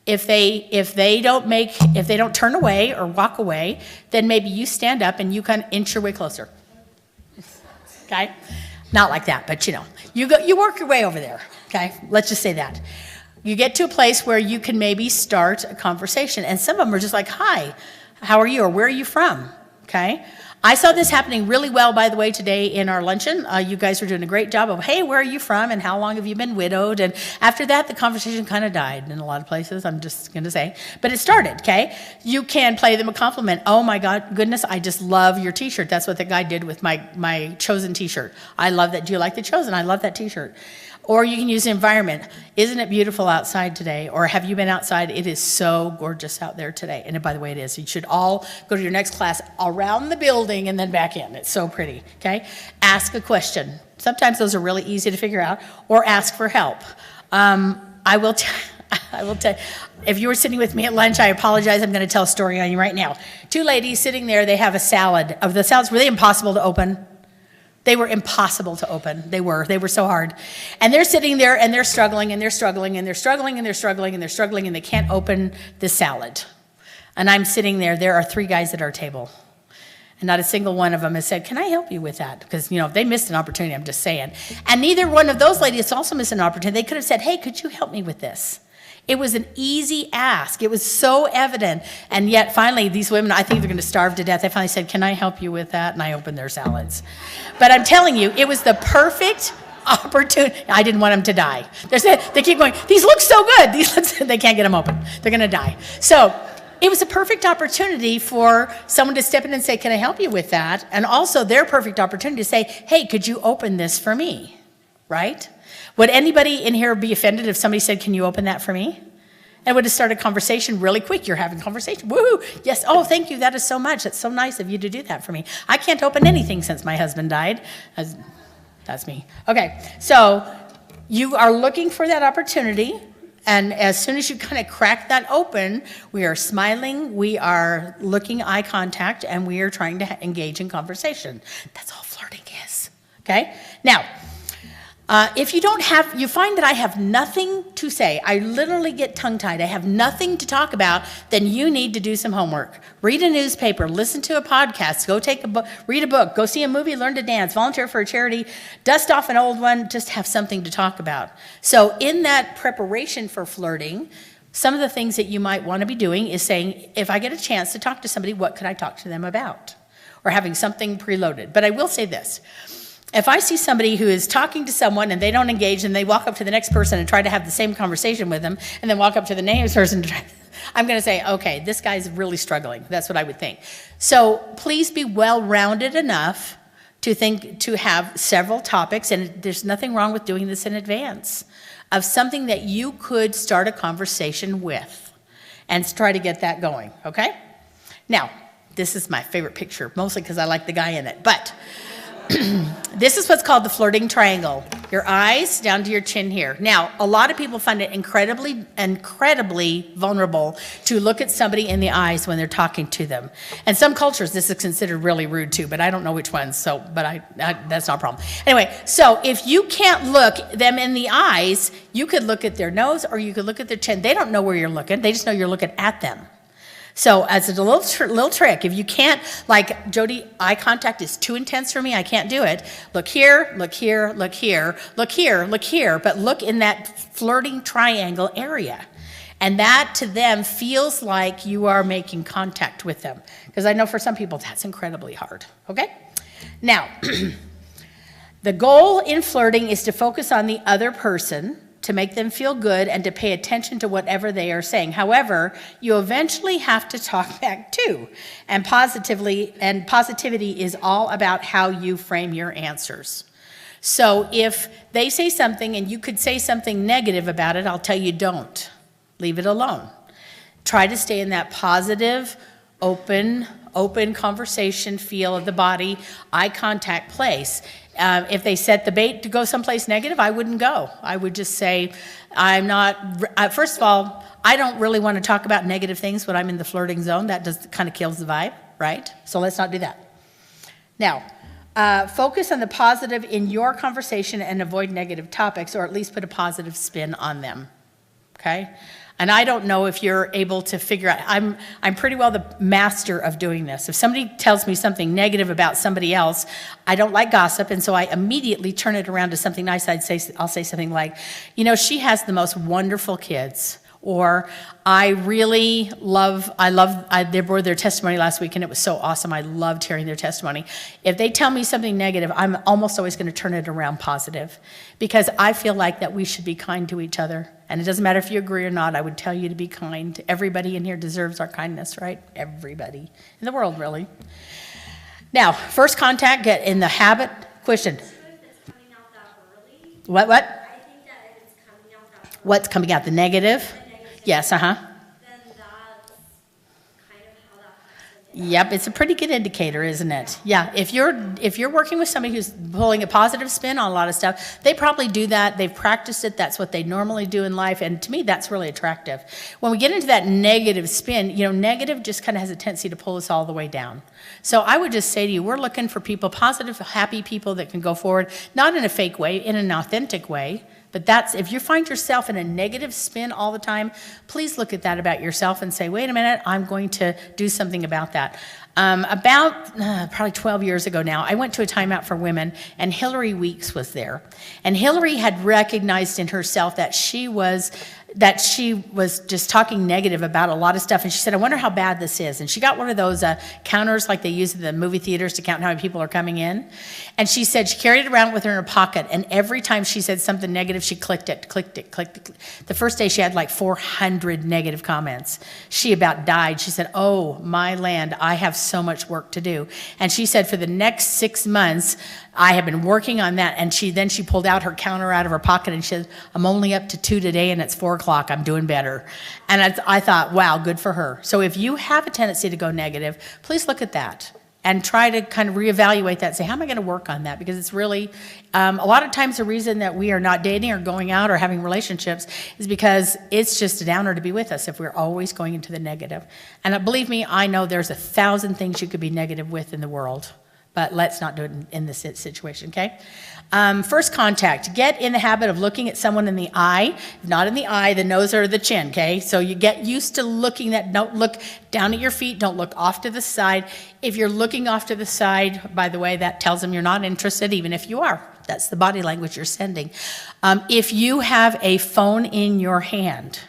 If they don't turn away or walk away, then maybe you stand up and you kind of inch your way closer. Okay? Not like that, but you work your way over there. Okay? Let's just say that. You get to a place where you can maybe start a conversation. And some of them are just like, hi, how are you? Or where are you from? Okay? I saw this happening really well, by the way, today in our luncheon. You guys were doing a great job of, hey, where are you from? And how long have you been widowed? And after that, the conversation kind of died in a lot of places, I'm just going to say. But it started, okay? You can play them a compliment. Oh, my goodness, I just love your T-shirt. That's what the guy did with my Chosen T-shirt. I love that. Do you like the Chosen? I love that T-shirt. Or you can use the environment. Isn't it beautiful outside today? Or have you been outside? It is so gorgeous out there today. And by the way, it is. You should all go to your next class around the building and then back in. It's so pretty, okay? Ask a question. Sometimes those are really easy to figure out. Or ask for help. I will tell if you were sitting with me at lunch, I apologize. I'm going to tell a story on you right now. Two ladies sitting there, they have a salad. The salads, were they impossible to open? They were impossible to open. They were so hard. And they're sitting there and they're struggling and they're struggling and they're struggling and they're struggling and they're struggling and they can't open the salad. And I'm sitting there. There are 3 guys at our table. And not a single one of them has said, can I help you with that? Because, they missed an opportunity, I'm just saying. And neither one of those ladies also missed an opportunity. They could have said, hey, could you help me with this? It was an easy ask. It was so evident. And yet, finally, these women, I think they're going to starve to death. They finally said, can I help you with that? And I opened their salads. But I'm telling you, it was the perfect opportunity. I didn't want them to die. They keep going, these look so good. They can't get them open. They're going to die. So it was a perfect opportunity for someone to step in and say, can I help you with that? And also their perfect opportunity to say, hey, could you open this for me? right? Would anybody in here be offended if somebody said, can you open that for me? And would have started a conversation really quick. You're having conversation. Woo! Yes. Oh, thank you. That is so much. That's so nice of you to do that for me. I can't open anything since my husband died. That's me. Okay. So you are looking for that opportunity. And as soon as you kind of crack that open, we are smiling, we are looking eye contact, and we are trying to engage in conversation. That's all flirting is. Okay? Now, if you find that I have nothing to say, I literally get tongue-tied, I have nothing to talk about, then you need to do some homework. Read a newspaper, listen to a podcast, go take a book, read a book, go see a movie, learn to dance, volunteer for a charity, dust off an old one, just have something to talk about. So in that preparation for flirting, some of the things that you might want to be doing is saying, if I get a chance to talk to somebody, what could I talk to them about? Or having something preloaded. But I will say this. If I see somebody who is talking to someone and they don't engage and they walk up to the next person and try to have the same conversation with them and then walk up to the next person, I'm going to say, okay, this guy's really struggling. That's what I would think. So please be well-rounded enough to have several topics, and there's nothing wrong with doing this in advance, of something that you could start a conversation with and try to get that going, okay? Now, this is my favorite picture, mostly because I like the guy in it, but this is what's called the flirting triangle. Your eyes down to your chin here. Now, a lot of people find it incredibly vulnerable to look at somebody in the eyes when they're talking to them. And some cultures, this is considered really rude too, but I don't know which ones, but that's not a problem. Anyway, so if you can't look them in the eyes, you could look at their nose or you could look at their chin. They don't know where you're looking. They just know you're looking at them. So as a little trick, if you can't, like Jody, eye contact is too intense for me, I can't do it. Look here, look here, look here, look here, look here, but look in that flirting triangle area. And that to them feels like you are making contact with them. Because I know for some people that's incredibly hard, okay? Now, the goal in flirting is to focus on the other person, to make them feel good and to pay attention to whatever they are saying. However, you eventually have to talk back too. And positivity is all about how you frame your answers. So if they say something and you could say something negative about it, I'll tell you don't. Leave it alone. Try to stay in that positive, open conversation feel of the body, eye contact place. If they set the bait to go someplace negative, I wouldn't go. I would just say, first of all, I don't really want to talk about negative things when I'm in the flirting zone. That just kind of kills the vibe, right? So let's not do that. Now, focus on the positive in your conversation and avoid negative topics, or at least put a positive spin on them, okay? And I don't know if you're able to figure out, I'm pretty well the master of doing this. If somebody tells me something negative about somebody else, I don't like gossip, and so I immediately turn it around to something nice. I'll say something like, you know, she has the most wonderful kids. Or they were their testimony last week and it was so awesome. I loved hearing their testimony. If they tell me something negative, I'm almost always going to turn it around positive, because I feel like that we should be kind to each other. And it doesn't matter if you agree or not, I would tell you to be kind. Everybody in here deserves our kindness, right? Everybody in the world, really. Now, first contact, get in the habit. Question. What? I think that if it's coming out that What's coming out? The negative? Yes, then that's kind of how that person Yep, it's a pretty good indicator, isn't it? Yeah, if you're working with somebody who's pulling a positive spin on a lot of stuff, they probably do that. They've practiced it. That's what they normally do in life, and to me, that's really attractive. When we get into that negative spin, you know, negative just kind of has a tendency to pull us all the way down. So I would just say to you, we're looking for people, positive, happy people that can go forward, not in a fake way, in an authentic way. But if you find yourself in a negative spin all the time, please look at that about yourself and say, wait a minute, I'm going to do something about that. Probably 12 years ago now, I went to a timeout for women, and Hillary Weeks was there. And Hillary had recognized in herself that she was just talking negative about a lot of stuff. And she said, I wonder how bad this is. And she got one of those counters like they use in the movie theaters to count how many people are coming in. And she said she carried it around with her in her pocket. And every time she said something negative, she clicked it. The first day she had like 400 negative comments. She about died. She said, oh, my land, I have so much work to do. And she said for the next 6 months, I have been working on that. And she pulled out her counter out of her pocket and she said, I'm only up to 2 today and it's 4 o'clock. I'm doing better. And I thought, wow, good for her. So if you have a tendency to go negative, please look at that and try to kind of reevaluate that and say, how am I going to work on that? Because it's really, a lot of times the reason that we are not dating or going out or having relationships is because it's just a downer to be with us if we're always going into the negative. And believe me, I know there's 1,000 things you could be negative with in the world, but let's not do it in this situation, okay? First contact, get in the habit of looking at someone in the eye, not in the eye, the nose or the chin, okay? So you get used to looking don't look down at your feet, don't look off to the side. If you're looking off to the side, by the way, that tells them you're not interested, even if you are. That's the body language you're sending. If you have a phone in your hand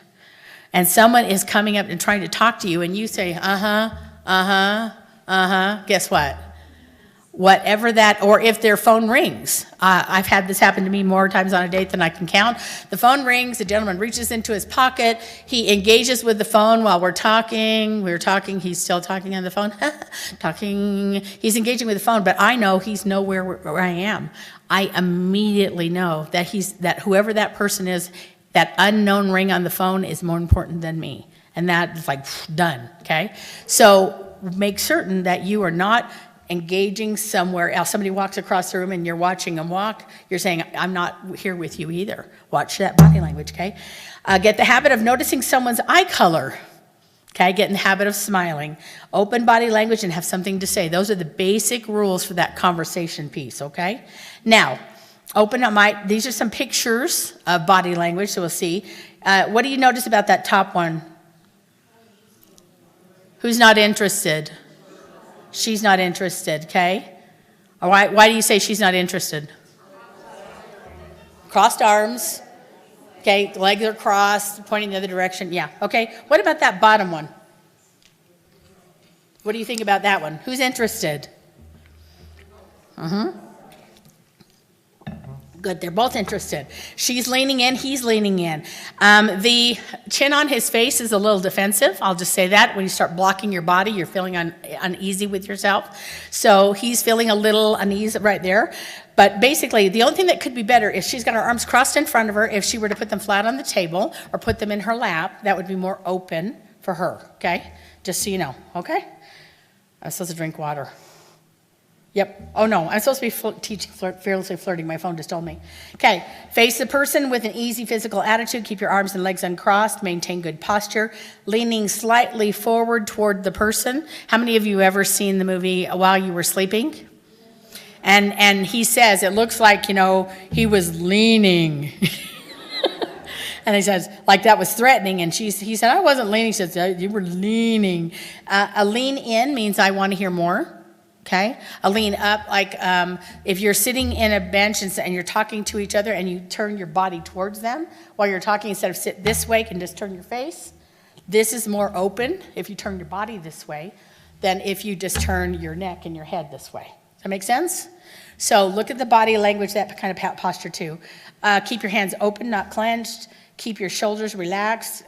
and someone is coming up and trying to talk to you and you say, guess what? Whatever that, or if their phone rings. I've had this happen to me more times on a date than I can count. The phone rings, the gentleman reaches into his pocket, he engages with the phone while we're talking, he's still talking on the phone, he's engaging with the phone, but I know he's nowhere where I am. I immediately know that whoever that person is, that unknown ring on the phone is more important than me. And that is like, done, okay? So make certain that you are not engaging somewhere else. Somebody walks across the room and you're watching them walk. You're saying, I'm not here with you either. Watch that body language, okay? Get the habit of noticing someone's eye color. Okay, get in the habit of smiling. Open body language and have something to say. Those are the basic rules for that conversation piece, okay? Now, these are some pictures of body language, so we'll see. What do you notice about that top one? Who's not interested? She's not interested, okay? All right, why do you say she's not interested? Crossed arms, okay, legs are crossed, pointing the other direction, yeah, okay. What about that bottom one? What do you think about that one? Who's interested? Good, they're both interested. She's leaning in, he's leaning in. The chin on his face is a little defensive. I'll just say that. When you start blocking your body, you're feeling uneasy with yourself. So he's feeling a little uneasy right there. But basically, the only thing that could be better is she's got her arms crossed in front of her. If she were to put them flat on the table or put them in her lap, that would be more open for her, okay? Just so you know, okay? I'm supposed to drink water. Yep. Oh, no. I'm supposed to be teaching fearlessly flirting. My phone just told me. Okay. Face the person with an easy physical attitude. Keep your arms and legs uncrossed. Maintain good posture. Leaning slightly forward toward the person. How many of you ever seen the movie While You Were Sleeping? And he says, it looks like, he was leaning. And he says, like that was threatening. And he said, I wasn't leaning. She said, you were leaning. A lean in means I want to hear more. Okay, a lean up, like if you're sitting in a bench and you're talking to each other and you turn your body towards them while you're talking, instead of sit this way, you can just turn your face. This is more open if you turn your body this way than if you just turn your neck and your head this way. Does that make sense? So look at the body language, that kind of posture too. Keep your hands open, not clenched. Keep your shoulders relaxed.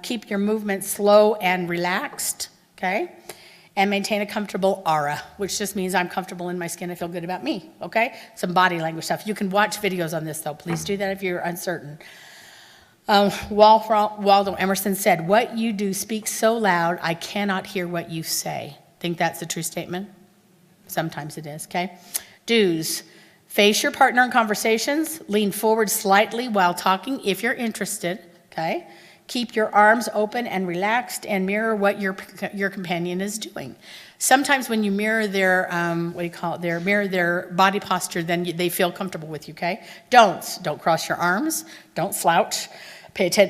Keep your movement slow and relaxed, okay? And maintain a comfortable aura, which just means I'm comfortable in my skin. I feel good about me, okay? Some body language stuff. You can watch videos on this, though. Please do that if you're uncertain. Waldo Emerson said, what you do speaks so loud, I cannot hear what you say. Think that's a true statement? Sometimes it is, okay? Do's. Face your partner in conversations. Lean forward slightly while talking if you're interested, okay? Keep your arms open and relaxed and mirror what your companion is doing. Sometimes when you mirror their, mirror their body posture, then they feel comfortable with you, okay? Don't cross your arms. Don't slouch.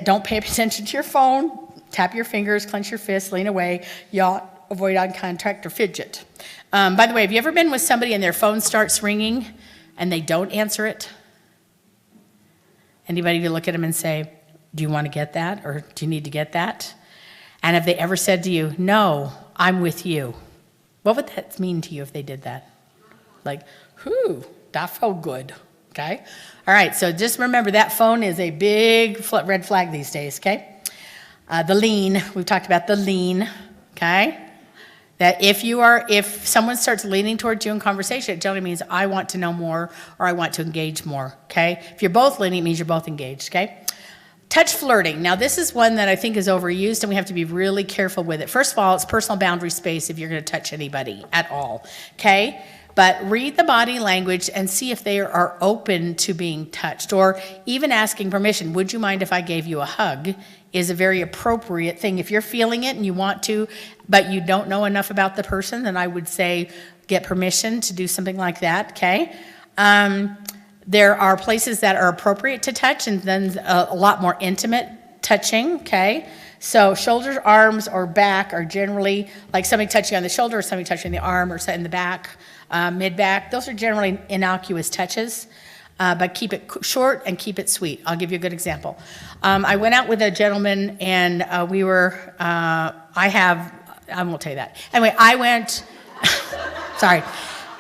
Don't pay attention to your phone. Tap your fingers, clench your fists, lean away, yawn, avoid eye contact or fidget. By the way, have you ever been with somebody and their phone starts ringing and they don't answer it? Anybody you look at them and say, do you want to get that, or do you need to get that? And have they ever said to you, no, I'm with you? What would that mean to you if they did that? Like, whew, that felt good, okay? All right, so just remember that phone is a big red flag these days, okay? The lean, we've talked about the lean, okay? That if someone starts leaning towards you in conversation, it generally means I want to know more or I want to engage more, okay? If you're both leaning, it means you're both engaged, okay? Touch flirting. Now, this is one that I think is overused, and we have to be really careful with it. First of all, it's personal boundary space if you're going to touch anybody at all, okay? But read the body language and see if they are open to being touched, or even asking permission. Would you mind if I gave you a hug? Is a very appropriate thing. If you're feeling it and you want to, but you don't know enough about the person, then I would say get permission to do something like that, okay? There are places that are appropriate to touch, and then a lot more intimate touching, okay? So shoulders, arms, or back are generally like somebody touching on the shoulder or somebody touching the arm or in the back, mid-back. Those are generally innocuous touches, but keep it short and keep it sweet. I'll give you a good example. I went out with a gentleman, and I won't tell you that. Anyway, I went, sorry.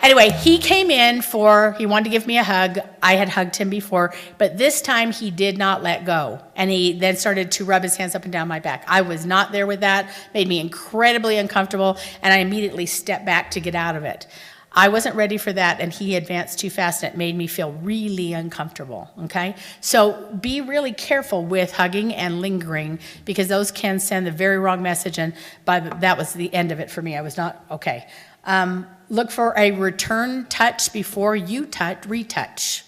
Anyway, he came in he wanted to give me a hug. I had hugged him before, but this time he did not let go. And he then started to rub his hands up and down my back. I was not there with that, made me incredibly uncomfortable, and I immediately stepped back to get out of it. I wasn't ready for that, and he advanced too fast, and it made me feel really uncomfortable, okay? So be really careful with hugging and lingering, because those can send the very wrong message, and that was the end of it for me. I was not okay. Look for a return touch before you retouch.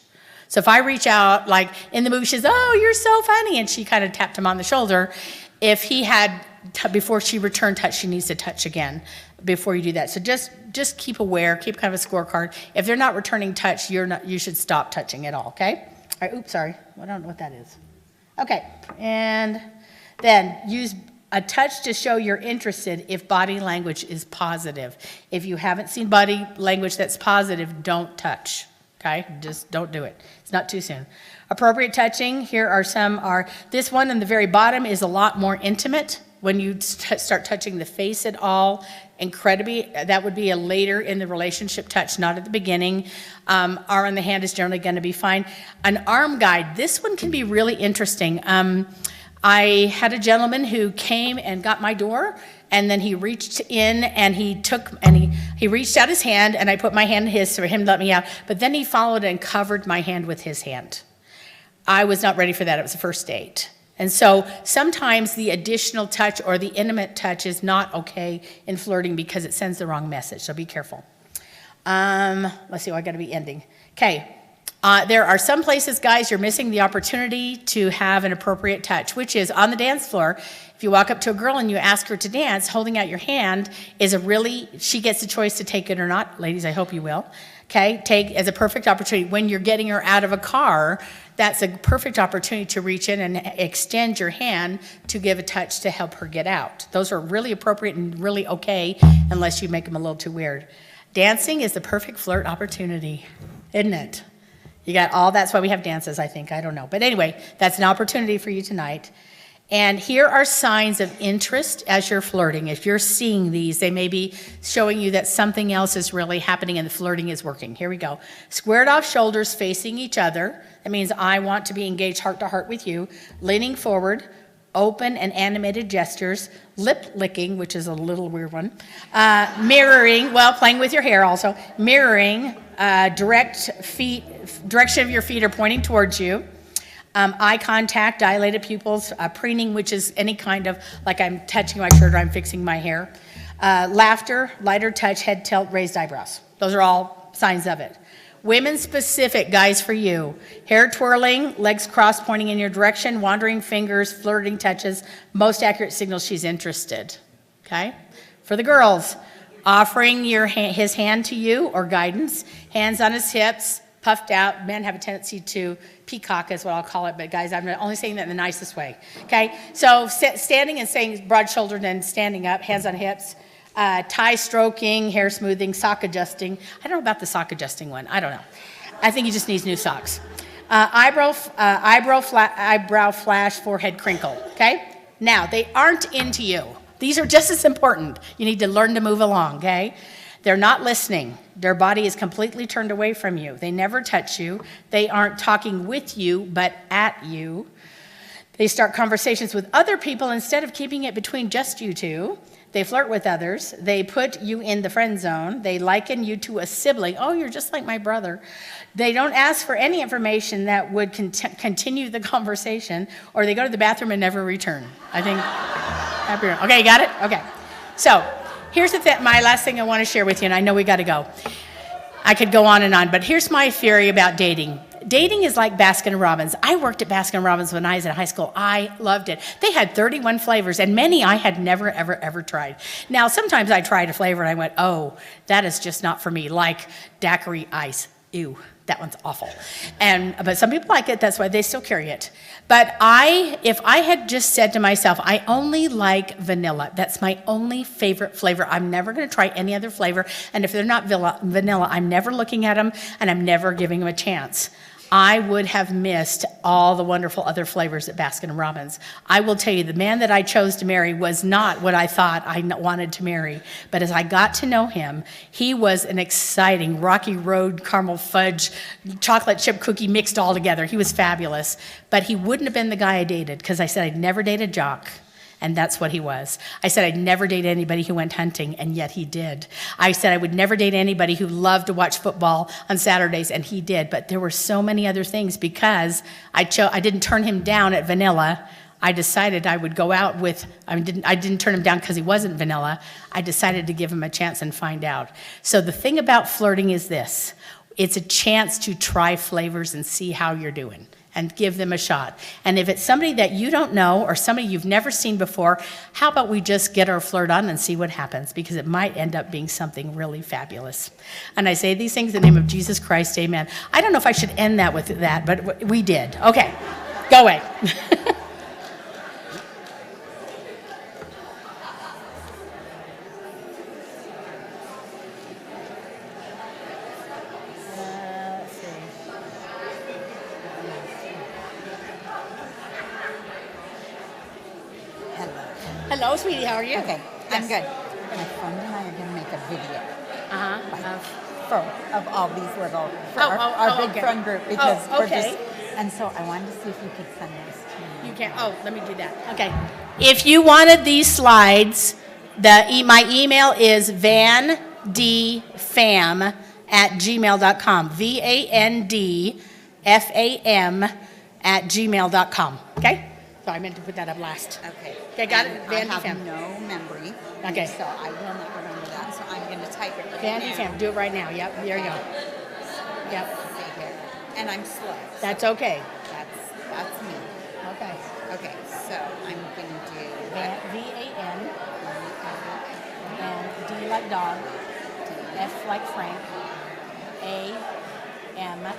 So if I reach out, like in the movie, she says, "Oh, you're so funny," and she kind of tapped him on the shoulder. If he had, before she returned touch, she needs to touch again before you do that. So just keep aware, keep kind of a scorecard. If they're not returning touch, you should stop touching at all, okay? All right, oops, sorry. I don't know what that is. Okay, and then use a touch to show you're interested if body language is positive. If you haven't seen body language that's positive, don't touch, okay? Just don't do it. It's not too soon. Appropriate touching, here are some. This one in the very bottom is a lot more intimate. When you start touching the face at all, incredibly, that would be a later in the relationship touch, not at the beginning. Arm on the hand is generally going to be fine. An arm guide, this one can be really interesting. I had a gentleman who came and got my door, and then he reached in and he reached out his hand, and I put my hand in his for him to let me out, but then he followed and covered my hand with his hand. I was not ready for that. It was a first date. And so sometimes the additional touch or the intimate touch is not okay in flirting because it sends the wrong message, so be careful. Let's see, I got to be ending. Okay. There are some places, guys, you're missing the opportunity to have an appropriate touch, which is on the dance floor. If you walk up to a girl and you ask her to dance, holding out your hand she gets the choice to take it or not. Ladies, I hope you will. Okay, take as a perfect opportunity. When you're getting her out of a car, that's a perfect opportunity to reach in and extend your hand to give a touch to help her get out. Those are really appropriate and really okay, unless you make them a little too weird. Dancing is the perfect flirt opportunity, isn't it? You got all, that's why we have dances, I think. I don't know. But anyway, that's an opportunity for you tonight. And here are signs of interest as you're flirting. If you're seeing these, they may be showing you that something else is really happening and the flirting is working. Here we go. Squared off shoulders facing each other. That means I want to be engaged heart to heart with you. Leaning forward, open and animated gestures. Lip licking, which is a little weird one. Mirroring, playing with your hair also. Mirroring, direction of your feet are pointing towards you. Eye contact, dilated pupils, preening, which is any kind of, like I'm touching my shirt or I'm fixing my hair. Laughter, lighter touch, head tilt, raised eyebrows. Those are all signs of it. Women specific, guys, for you. Hair twirling, legs crossed pointing in your direction, wandering fingers, flirting touches, most accurate signals she's interested. Okay? For the girls, offering his hand to you or guidance, hands on his hips, puffed out. Men have a tendency to peacock is what I'll call it, but guys, I'm only saying that in the nicest way. Okay? So standing and saying broad-shouldered and standing up, hands on hips, tie stroking, hair smoothing, sock adjusting. I don't know about the sock adjusting one. I don't know. I think he just needs new socks. Eyebrow flash, forehead crinkle. Okay? Now, they aren't into you. These are just as important. You need to learn to move along, okay? They're not listening. Their body is completely turned away from you. They never touch you. They aren't talking with you, but at you. They start conversations with other people instead of keeping it between just you two. They flirt with others. They put you in the friend zone. They liken you to a sibling. Oh, you're just like my brother. They don't ask for any information that would continue the conversation, or they go to the bathroom and never return. I think, okay, you got it? Okay. So here's my last thing I want to share with you, and I know we got to go. I could go on and on, but here's my theory about dating. Dating is like Baskin-Robbins. I worked at Baskin-Robbins when I was in high school. I loved it. They had 31 flavors, and many I had never, ever, ever tried. Now, sometimes I tried a flavor, and I went, oh, that is just not for me, like daiquiri ice. Ew, that one's awful. But some people like it. That's why they still carry it. But if I had just said to myself, I only like vanilla. That's my only favorite flavor. I'm never going to try any other flavor. And if they're not vanilla, I'm never looking at them, and I'm never giving them a chance. I would have missed all the wonderful other flavors at Baskin-Robbins. I will tell you, the man that I chose to marry was not what I thought I wanted to marry. But as I got to know him, he was an exciting Rocky Road caramel fudge chocolate chip cookie mixed all together. He was fabulous. But he wouldn't have been the guy I dated, because I said I'd never date a jock. And that's what he was. I said I'd never date anybody who went hunting, and yet he did. I said I would never date anybody who loved to watch football on Saturdays, and he did. But there were so many other things, because I didn't turn him down at vanilla. I decided I would go out with, I didn't turn him down because he wasn't vanilla. I decided to give him a chance and find out. So the thing about flirting is this. It's a chance to try flavors and see how you're doing, and give them a shot. And if it's somebody that you don't know, or somebody you've never seen before, how about we just get our flirt on and see what happens, because it might end up being something really fabulous. And I say these things in the name of Jesus Christ, amen. I don't know if I should end that with that, but we did. Okay, go away. Hello, sweetie, how are you? Okay, I'm good. My friend and I are going to make a video of all these little, for our big okay. friend group, because we're okay. just, and so I wanted to see if you could send those to me. You can, let me do that. Okay. If you wanted these slides, my email is vandfam@gmail.com. vandfam@gmail.com. Okay? So I meant to put that up last. Okay. Okay, got it? I Vandy have Fam. no memory. Okay. So I will not remember that. So I'm going to type it right Vandy now. Fam, do it right now. Yep, there you go. Yep, See here. And I'm slow. that's okay. That's me. Okay. Okay, so I'm going to do VAN, and D like dog, F like Frank, AM,